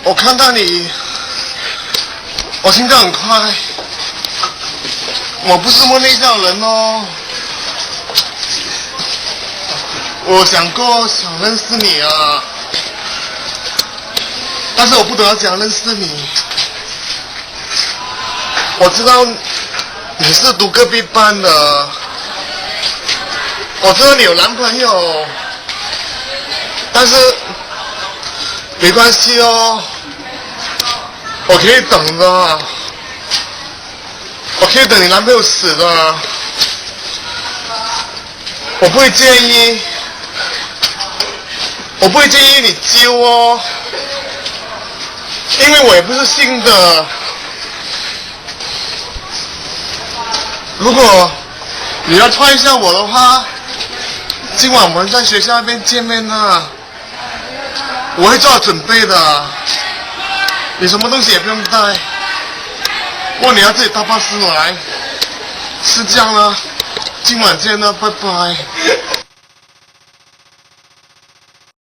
我看到你，我心跳很快。我不是摸内向人哦。我想过想认识你啊，但是我不懂要怎样认识你。我知道你是读隔壁班的，我知道你有男朋友，但是没关系哦，我可以等的，我可以等你男朋友死的，我不会介意，我不会介意你揪哦，因为我也不是信的。如果你要踹一下我的话，今晚我们在学校那边见面呢，我会做好准备的，你什么东西也不用带，不过你要自己搭巴士来，是这样了，今晚见了，拜拜。